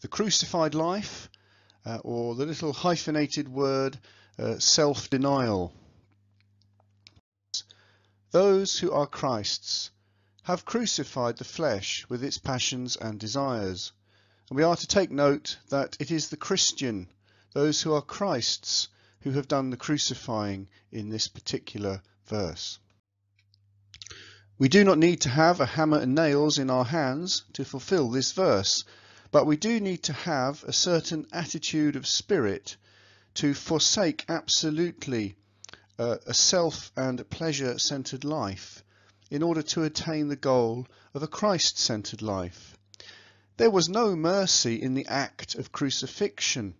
the crucified life, or the little hyphenated word self-denial. Those who are Christ's have crucified the flesh with its passions and desires. And we are to take note that it is the Christian, those who are Christ's, who have done the crucifying in this particular verse. We do not need to have a hammer and nails in our hands to fulfill this verse, but we do need to have a certain attitude of spirit to forsake absolutely a self and pleasure-centered life in order to attain the goal of a Christ-centered life. There was no mercy in the act of crucifixion,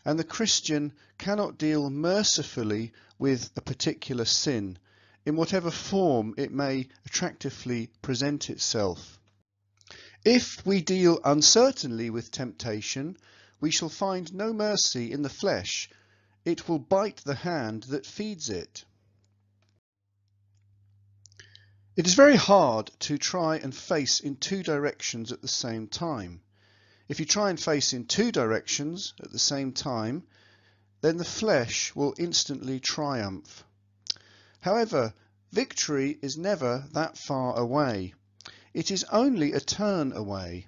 and the Christian cannot deal mercifully with a particular sin, in whatever form it may attractively present itself. If we deal uncertainly with temptation, we shall find no mercy in the flesh. It will bite the hand that feeds it. It is very hard to try and face in two directions at the same time. If you try and face in two directions at the same time, then the flesh will instantly triumph. However, victory is never that far away. It is only a turn away.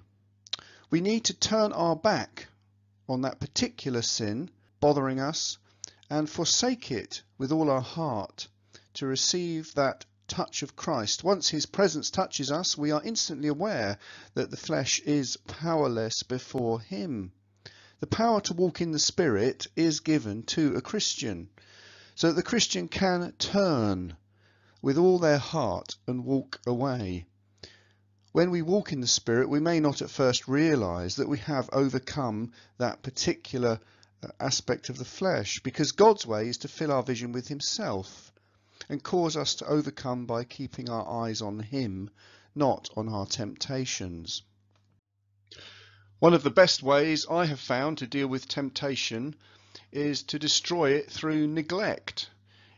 We need to turn our back on that particular sin bothering us and forsake it with all our heart to receive that touch of Christ. Once his presence touches us, we are instantly aware that the flesh is powerless before him. The power to walk in the Spirit is given to a Christian, so that the Christian can turn with all their heart and walk away. When we walk in the Spirit, we may not at first realise that we have overcome that particular aspect of the flesh, because God's way is to fill our vision with himself and cause us to overcome by keeping our eyes on him, not on our temptations. One of the best ways I have found to deal with temptation is to destroy it through neglect.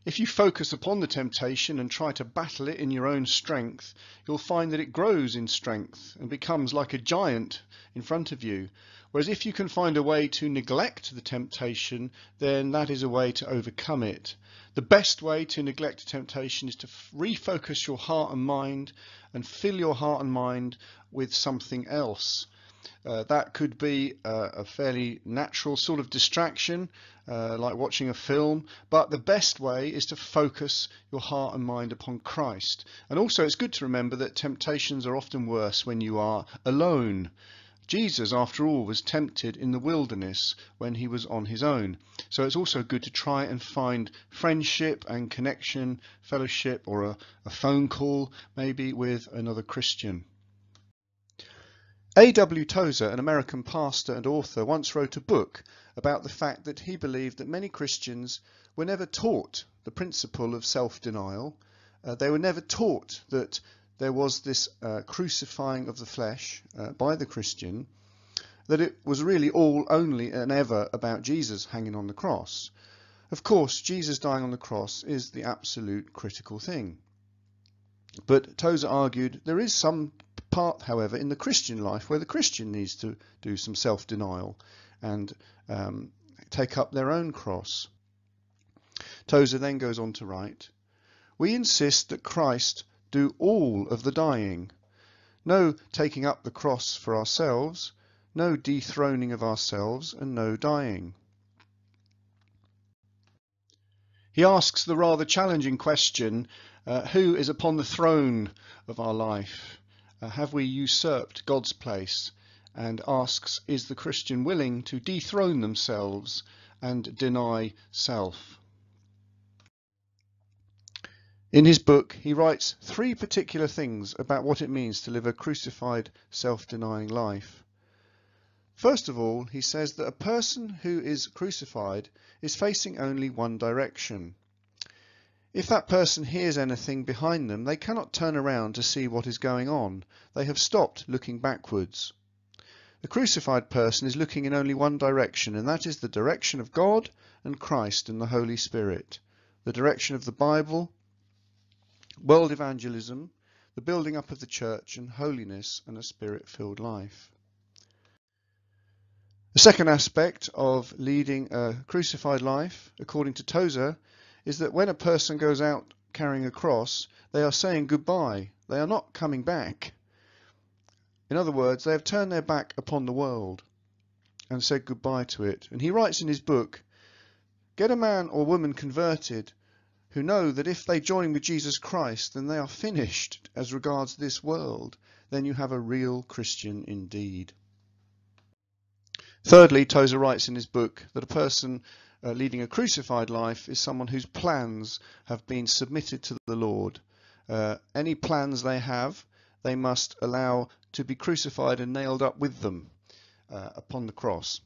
If you focus upon the temptation and try to battle it in your own strength, you'll find that it grows in strength and becomes like a giant in front of you. Whereas if you can find a way to neglect the temptation, then that is a way to overcome it. The best way to neglect temptation is to refocus your heart and mind and fill your heart and mind with something else. That could be a fairly natural sort of distraction, like watching a film, but the best way is to focus your heart and mind upon Christ. And also it's good to remember that temptations are often worse when you are alone. Jesus, after all, was tempted in the wilderness when he was on his own. So it's also good to try and find friendship and connection, fellowship, or a phone call maybe with another Christian. A.W. Tozer, an American pastor and author, once wrote a book about the fact that he believed that many Christians were never taught the principle of self-denial. They were never taught that there was this crucifying of the flesh by the Christian, that it was really all only and ever about Jesus hanging on the cross. Of course, Jesus dying on the cross is the absolute critical thing. But Tozer argued there is some part, however, in the Christian life where the Christian needs to do some self-denial and take up their own cross. Tozer then goes on to write, "We insist that Christ do all of the dying. No taking up the cross for ourselves, no dethroning of ourselves, and no dying." He asks the rather challenging question, who is upon the throne of our life? Have we usurped God's place? And asks, is the Christian willing to dethrone themselves and deny self? In his book, he writes 3 particular things about what it means to live a crucified, self-denying life. First of all, he says that a person who is crucified is facing only one direction. If that person hears anything behind them, they cannot turn around to see what is going on. They have stopped looking backwards. The crucified person is looking in only one direction, and that is the direction of God and Christ and the Holy Spirit, the direction of the Bible, world evangelism, the building up of the church, and holiness and a spirit-filled life. second aspect of leading a crucified life, according to Tozer, is that when a person goes out carrying a cross, they are saying goodbye. They are not coming back. In other words, they have turned their back upon the world and said goodbye to it. And he writes in his book, get a man or woman converted who know that if they join with Jesus Christ, then they are finished as regards this world. Then you have a real Christian indeed. Thirdly, Tozer writes in his book that a person leading a crucified life is someone whose plans have been submitted to the Lord. Any plans they have, they must allow to be crucified and nailed up with them upon the cross.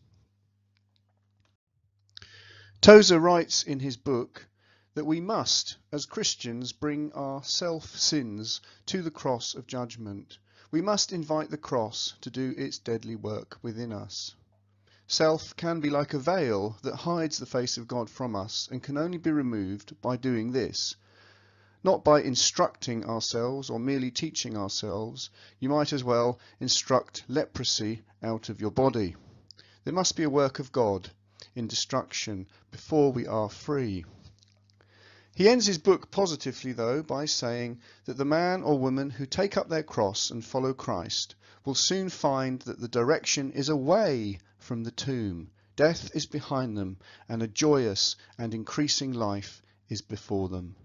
Tozer writes in his book that we must, as Christians, bring our self-sins to the cross of judgment. We must invite the cross to do its deadly work within us. Self can be like a veil that hides the face of God from us and can only be removed by doing this. Not by instructing ourselves or merely teaching ourselves. You might as well instruct leprosy out of your body. There must be a work of God in destruction before we are free. He ends his book positively, though, by saying that the man or woman who take up their cross and follow Christ will soon find that the direction is away from the tomb. Death is behind them, and a joyous and increasing life is before them.